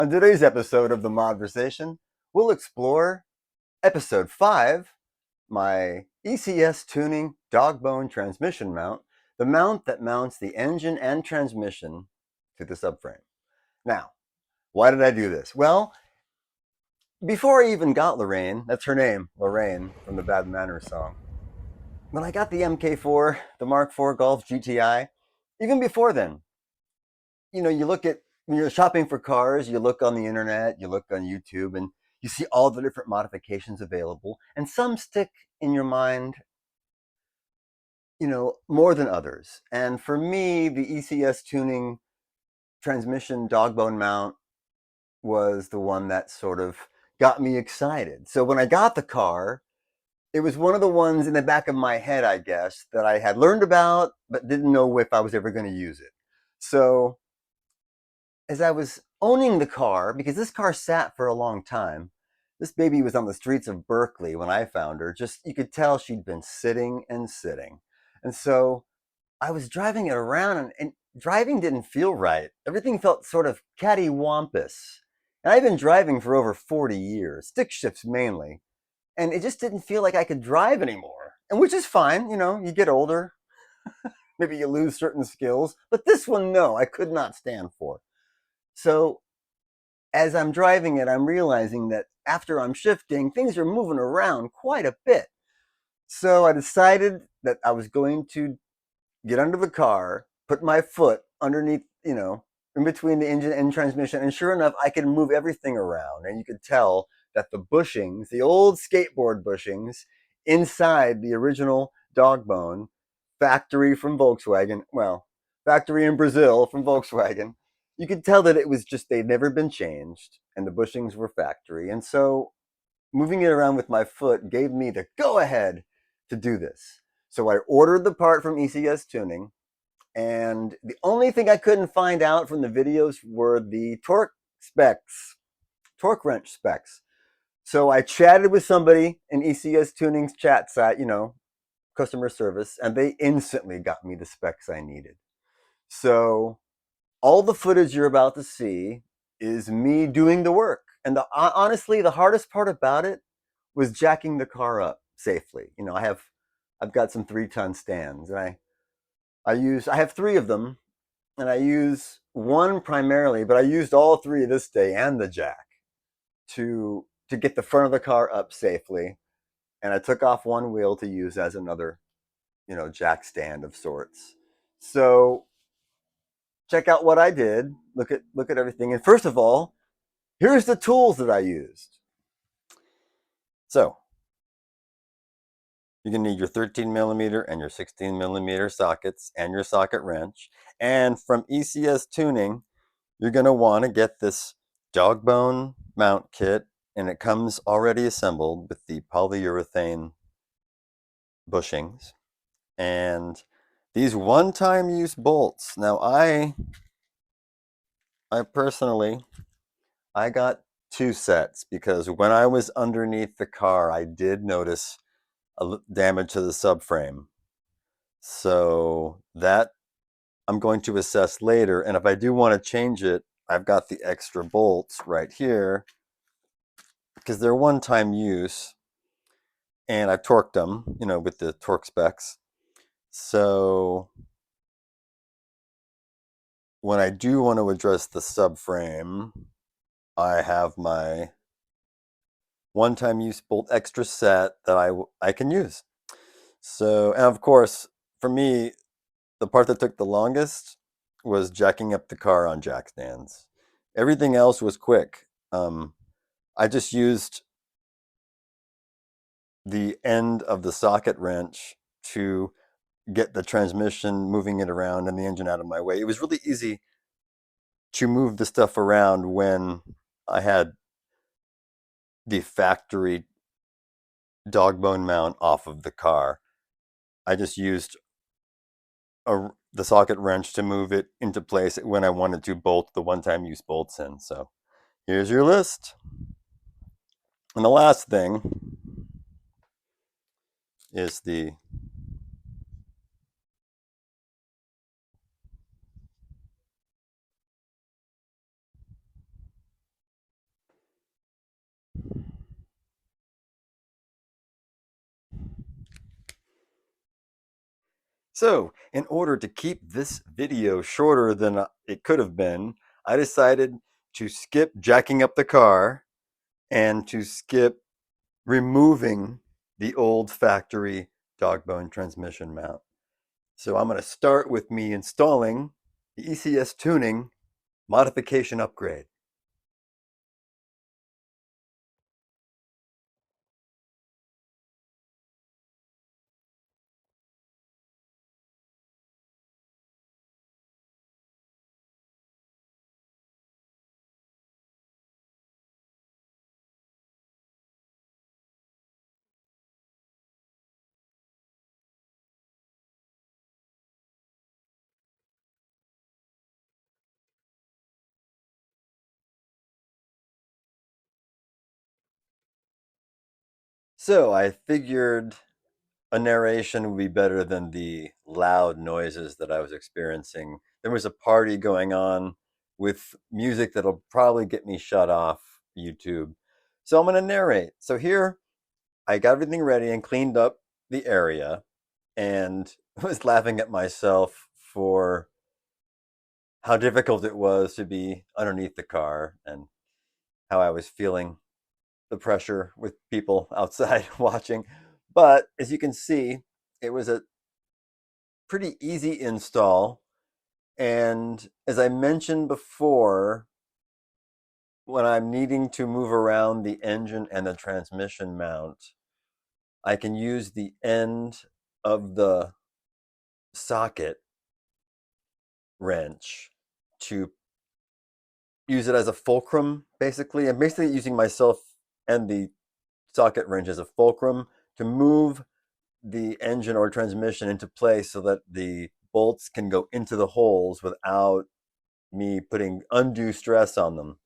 On today's episode of the Modversation, we'll explore episode 5, my ECS Tuning DOGBONE transmission mount, the mount that mounts the engine and transmission to the subframe. Now, why did I do this? Well, before I even got Lorraine, that's her name, Lorraine, from the Bad Manners song, when I got the MK4, the Mark IV Golf GTI, even before then, you look at, when you're shopping for cars, you look on the internet, you look on YouTube, and you see all the different modifications available, and some stick in your mind, more than others. And for me, the ECS Tuning transmission DOGBONE mount was the one that sort of got me excited. So when I got the car, it was one of the ones in the back of my head, I guess, that I had learned about, but didn't know if I was ever going to use it. So as I was owning the car, because this car sat for a long time, this baby was on the streets of Berkeley when I found her. Just, you could tell she'd been sitting and sitting. And so I was driving it around, and driving didn't feel right. Everything felt sort of cattywampus. And I've been driving for over 40 years, stick shifts mainly. And it just didn't feel like I could drive anymore. And which is fine, you get older. Maybe you lose certain skills. But this one, no, I could not stand for. So as I'm driving it, I'm realizing that after I'm shifting, things are moving around quite a bit. So I decided that I was going to get under the car, put my foot underneath, in between the engine and transmission, and sure enough, I could move everything around. And you could tell that the bushings, the old skateboard bushings, inside the original DOGBONE, factory from Volkswagen, well, factory in Brazil from Volkswagen, you could tell that it was just, they'd never been changed, and the bushings were factory. And so moving it around with my foot gave me the go-ahead to do this. So I ordered the part from ECS Tuning, and the only thing I couldn't find out from the videos were the torque specs, torque wrench specs. So I chatted with somebody in ECS Tuning's chat site, customer service, and they instantly got me the specs I needed. So all the footage you're about to see is me doing the work. And honestly, the hardest part about it was jacking the car up safely. I've got some 3-ton stands, and I have 3 of them, and I use one primarily, but I used all 3 this day and the jack to get the front of the car up safely. And I took off one wheel to use as another, jack stand of sorts. So check out what I did. Look at everything. And first of all, here's the tools that I used. So you're going to need your 13 millimeter and your 16 millimeter sockets and your socket wrench. And from ECS Tuning, you're going to want to get this DOGBONE mount kit, and it comes already assembled with the polyurethane bushings and these one-time use bolts. Now I personally, I got 2 sets because when I was underneath the car, I did notice damage to the subframe. So that I'm going to assess later. And if I do want to change it, I've got the extra bolts right here because they're one-time use. And I've torqued them, with the torque specs. So when I do want to address the subframe, I have my one-time use bolt extra set that I can use. So, and of course, for me, the part that took the longest was jacking up the car on jack stands. Everything else was quick. I just used the end of the socket wrench to get the transmission, moving it around, and the engine out of my way. It was really easy to move the stuff around when I had the factory DOGBONE mount off of the car. I just used the socket wrench to move it into place when I wanted to bolt the one-time use bolts in. So here's your list. And the last thing is the So, in order to keep this video shorter than it could have been, I decided to skip jacking up the car and to skip removing the old factory dogbone transmission mount. So I'm going to start with me installing the ECS Tuning modification upgrade. So I figured a narration would be better than the loud noises that I was experiencing. There was a party going on with music that'll probably get me shut off YouTube. So I'm going to narrate. So here I got everything ready and cleaned up the area and was laughing at myself for how difficult it was to be underneath the car and how I was feeling the pressure with people outside watching. But as you can see, it was a pretty easy install. And as I mentioned before, when I'm needing to move around the engine and the transmission mount, I can use the end of the socket wrench to use it as a fulcrum, basically. I'm basically using myself and the socket wrench as a fulcrum to move the engine or transmission into place so that the bolts can go into the holes without me putting undue stress on them.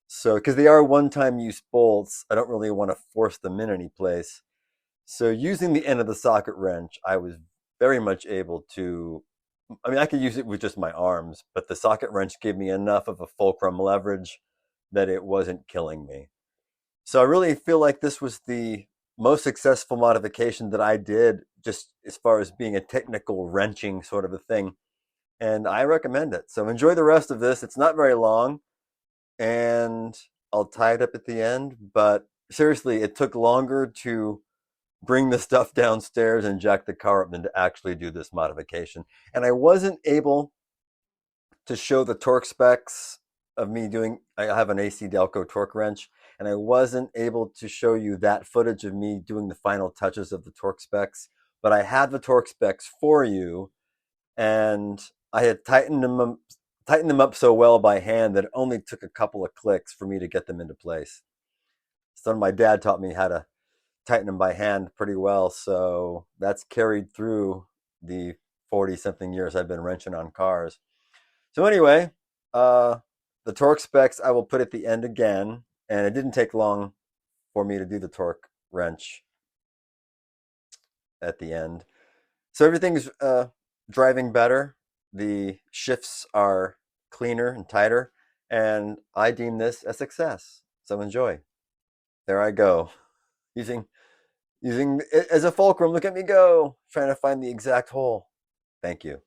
So, because they are one-time use bolts, I don't really want to force them in any place. So using the end of the socket wrench, I was very much able to, I mean, I could use it with just my arms, but the socket wrench gave me enough of a fulcrum leverage that it wasn't killing me. So I really feel like this was the most successful modification that I did, just as far as being a technical wrenching sort of a thing. And I recommend it. So enjoy the rest of this. It's not very long, and I'll tie it up at the end. But seriously, it took longer to bring the stuff downstairs and jack the car up than to actually do this modification. And I wasn't able to show the torque specs of me doing, I have an AC Delco torque wrench, and I wasn't able to show you that footage of me doing the final touches of the torque specs, but I had the torque specs for you, and I had tightened them up so well by hand that it only took a couple of clicks for me to get them into place. So my dad taught me how to tighten them by hand pretty well, so that's carried through the 40 something years I've been wrenching on cars. So anyway, uh, the torque specs I will put at the end again, and it didn't take long for me to do the torque wrench at the end. So everything's driving better. The shifts are cleaner and tighter, and I deem this a success. So enjoy. There I go, using it as a fulcrum. Look at me go, trying to find the exact hole. Thank you.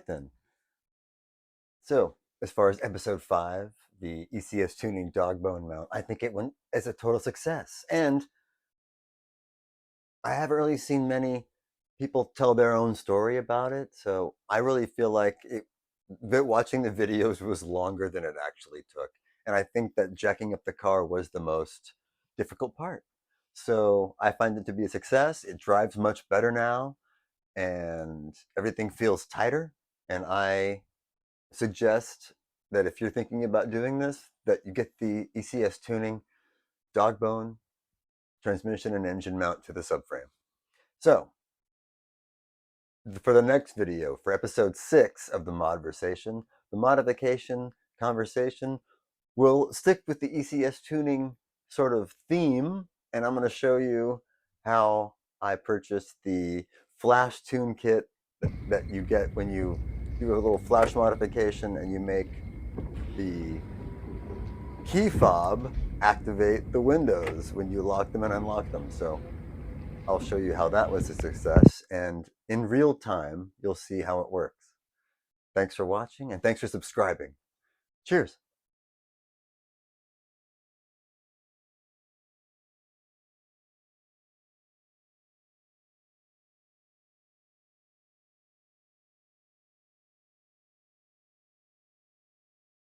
then. So, as far as episode 5, the ECS Tuning DOGBONE mount, I think it went as a total success. And I haven't really seen many people tell their own story about it, so I really feel like watching the videos was longer than it actually took. And I think that jacking up the car was the most difficult part. So I find it to be a success. It drives much better now, and everything feels tighter. And I suggest that if you're thinking about doing this, that you get the ECS Tuning DOGBONE transmission and engine mount to the subframe. So, for the next video, for episode 6 of the Modversation, the modification conversation, we'll stick with the ECS tuning sort of theme, and I'm going to show you how I purchased the flash tune kit that you get when you do a little flash modification and you make the key fob activate the windows when you lock them and unlock them. So I'll show you how that was a success, and in real time, you'll see how it works. Thanks for watching, and thanks for subscribing. Cheers.